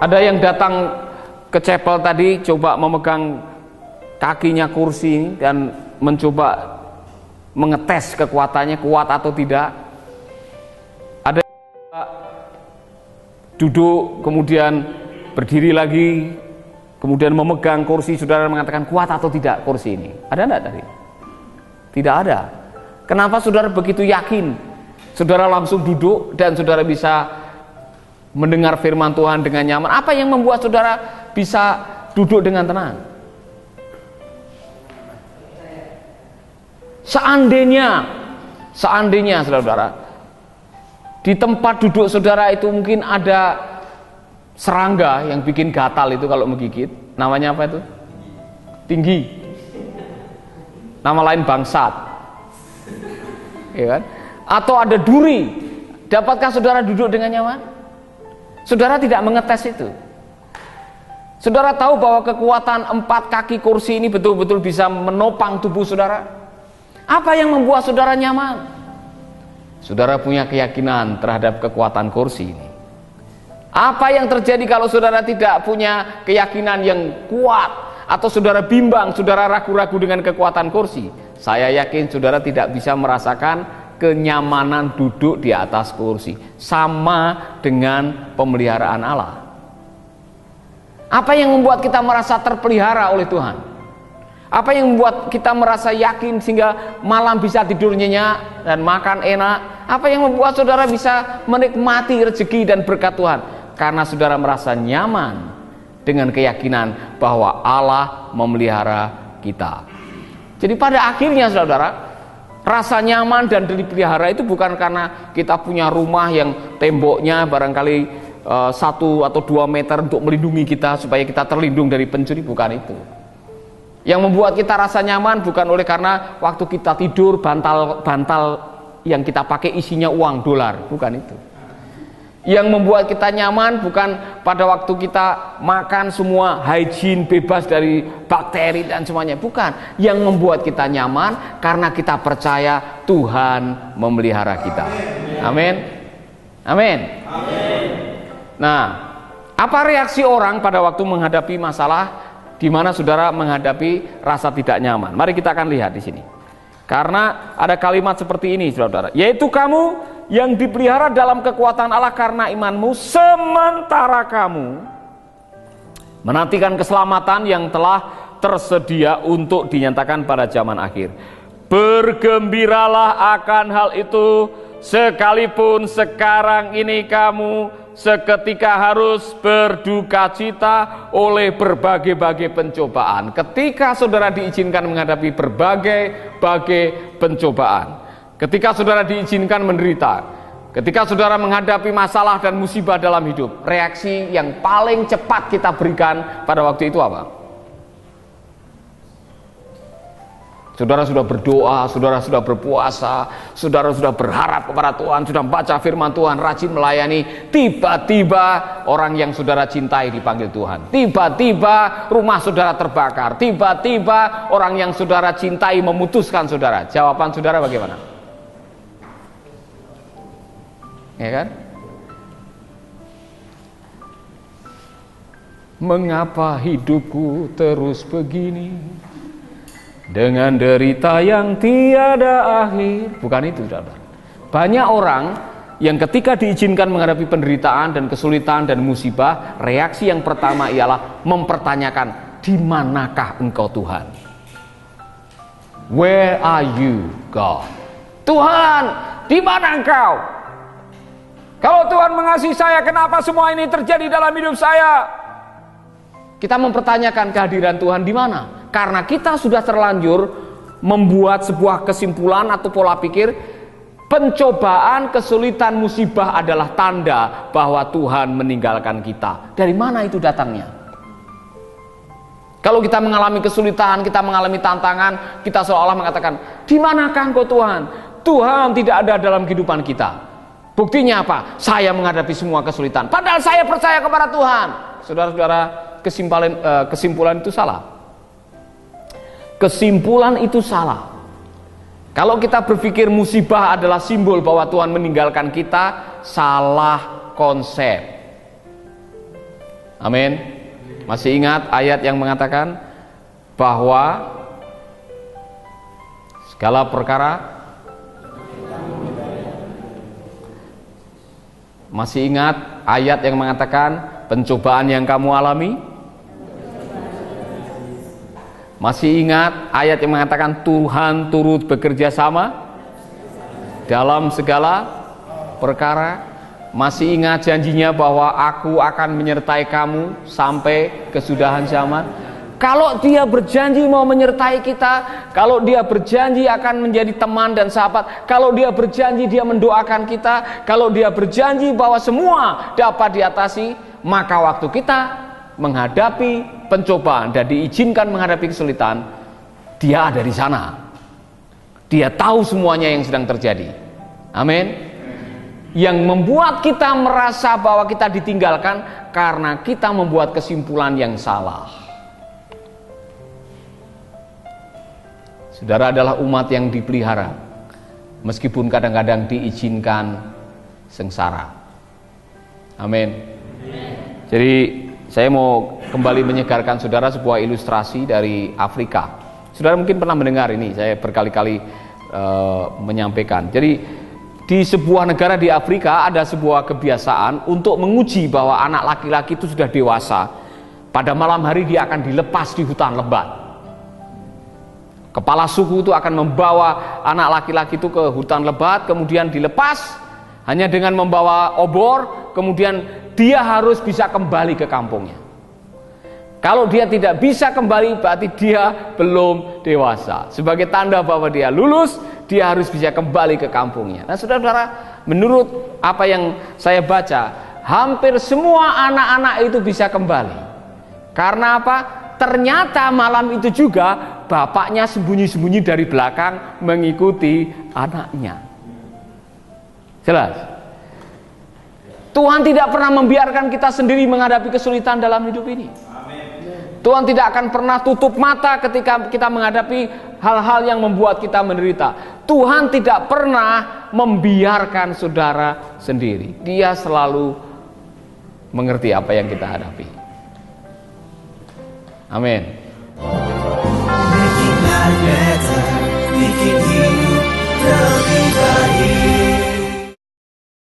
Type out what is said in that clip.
Ada yang datang ke chapel tadi, coba memegang kakinya kursi ini dan mencoba mengetes kekuatannya, kuat atau tidak. Ada yang duduk kemudian berdiri lagi, kemudian memegang kursi, saudara mengatakan kuat atau tidak kursi ini. Ada enggak tadi? Tidak ada. Kenapa saudara begitu yakin? Saudara langsung duduk dan saudara bisa mendengar firman Tuhan dengan nyaman. Apa yang membuat saudara bisa duduk dengan tenang? Seandainya saudara, di tempat duduk saudara itu mungkin ada serangga yang bikin gatal itu kalau menggigit. Namanya apa itu? Tinggi. Nama lain bangsat. Ya kan? Atau ada duri. Dapatkah saudara duduk dengan nyaman? Saudara tidak mengetes itu. Saudara tahu bahwa kekuatan 4 kaki kursi ini betul-betul bisa menopang tubuh saudara. Apa yang membuat saudara nyaman? Saudara punya keyakinan terhadap kekuatan kursi ini. Apa yang terjadi kalau saudara tidak punya keyakinan yang kuat, atau saudara bimbang, saudara ragu-ragu dengan kekuatan kursi? Saya yakin saudara tidak bisa merasakan kenyamanan duduk di atas kursi, sama dengan pemeliharaan Allah. Apa yang membuat kita merasa terpelihara oleh Tuhan? Apa yang membuat kita merasa yakin sehingga malam bisa tidur nyenyak dan makan enak? Apa yang membuat saudara bisa menikmati rezeki dan berkat Tuhan? Karena saudara merasa nyaman dengan keyakinan bahwa Allah memelihara kita. Jadi pada akhirnya saudara, rasa nyaman dan dipelihara itu bukan karena kita punya rumah yang temboknya barangkali 1 atau 2 meter untuk melindungi kita supaya kita terlindung dari pencuri, bukan itu. Yang membuat kita rasa nyaman bukan oleh karena waktu kita tidur bantal yang kita pakai isinya uang dolar, bukan itu. Yang membuat kita nyaman bukan pada waktu kita makan semua hygiene, bebas dari bakteri dan semuanya, bukan. Yang membuat kita nyaman karena kita percaya Tuhan memelihara kita. Amin. Amin. Nah, apa reaksi orang pada waktu menghadapi masalah di mana saudara menghadapi rasa tidak nyaman? Mari kita akan lihat di sini. Karena ada kalimat seperti ini, saudara, yaitu kamu yang dipelihara dalam kekuatan Allah karena imanmu, sementara kamu menantikan keselamatan yang telah tersedia untuk dinyatakan pada zaman akhir. Bergembiralah akan hal itu, sekalipun sekarang ini kamu seketika harus berduka cita oleh berbagai-bagai pencobaan. Ketika saudara diizinkan menghadapi berbagai pencobaan, ketika saudara diizinkan menderita, ketika saudara menghadapi masalah dan musibah dalam hidup, reaksi yang paling cepat kita berikan pada waktu itu apa? Saudara sudah berdoa, saudara sudah berpuasa, saudara sudah berharap kepada Tuhan, sudah baca firman Tuhan, rajin melayani. Tiba-tiba orang yang saudara cintai dipanggil Tuhan. Tiba-tiba rumah saudara terbakar. Tiba-tiba orang yang saudara cintai memutuskan saudara. Jawaban saudara bagaimana? Ya kan? Mengapa hidupku terus begini? Dengan derita yang tiada akhir. Bukan itu, saudara. Banyak orang yang ketika diizinkan menghadapi penderitaan dan kesulitan dan musibah, reaksi yang pertama ialah mempertanyakan, di manakah engkau Tuhan? Where are you, God? Tuhan, di mana engkau? Kalau Tuhan mengasihi saya, kenapa semua ini terjadi dalam hidup saya? Kita mempertanyakan kehadiran Tuhan di mana? Karena kita sudah terlanjur membuat sebuah kesimpulan atau pola pikir, pencobaan, kesulitan, musibah adalah tanda bahwa Tuhan meninggalkan kita. Dari mana itu datangnya? Kalau kita mengalami kesulitan, kita mengalami tantangan, kita seolah-olah mengatakan, di manakah engkau Tuhan? Tuhan tidak ada dalam kehidupan kita. Buktinya apa? Saya menghadapi semua kesulitan, padahal saya percaya kepada Tuhan. Saudara-saudara, kesimpulan itu salah. Kesimpulan itu salah. Kalau kita berpikir musibah adalah simbol bahwa Tuhan meninggalkan kita, salah konsep. Amin. Masih ingat ayat yang mengatakan bahwa segala perkara. Masih ingat ayat yang mengatakan pencobaan yang kamu alami? Masih ingat ayat yang mengatakan Tuhan turut bekerja sama dalam segala perkara? Masih ingat janjinya bahwa aku akan menyertai kamu sampai kesudahan zaman? Kalau dia berjanji mau menyertai kita, kalau dia berjanji akan menjadi teman dan sahabat, kalau dia berjanji dia mendoakan kita, kalau dia berjanji bahwa semua dapat diatasi, maka waktu kita menghadapi pencobaan dan diizinkan menghadapi kesulitan, dia ada di sana. Dia tahu semuanya yang sedang terjadi. Amin. Yang membuat kita merasa bahwa kita ditinggalkan karena kita membuat kesimpulan yang salah. Saudara adalah umat yang dipelihara, meskipun kadang-kadang diizinkan sengsara. Amin. Jadi saya mau kembali menyegarkan saudara sebuah ilustrasi dari Afrika. Saudara mungkin pernah mendengar ini, saya berkali-kali menyampaikan. Jadi di sebuah negara di Afrika ada sebuah kebiasaan untuk menguji bahwa anak laki-laki itu sudah dewasa. Pada malam hari dia akan dilepas di hutan lebat. Kepala suku itu akan membawa anak laki-laki itu ke hutan lebat, kemudian dilepas hanya dengan membawa obor, kemudian dia harus bisa kembali ke kampungnya. Kalau dia tidak bisa kembali, berarti dia belum dewasa. Sebagai tanda bahwa dia lulus, dia harus bisa kembali ke kampungnya. Nah, saudara-saudara, menurut apa yang saya baca, hampir semua anak-anak itu bisa kembali. Karena apa? Ternyata malam itu juga bapaknya sembunyi-sembunyi dari belakang mengikuti anaknya. Jelas? Tuhan tidak pernah membiarkan kita sendiri menghadapi kesulitan dalam hidup ini. Tuhan tidak akan pernah tutup mata ketika kita menghadapi hal-hal yang membuat kita menderita. Tuhan tidak pernah membiarkan saudara sendiri. Dia selalu mengerti apa yang kita hadapi. Amin. Bikin hidup lebih baik.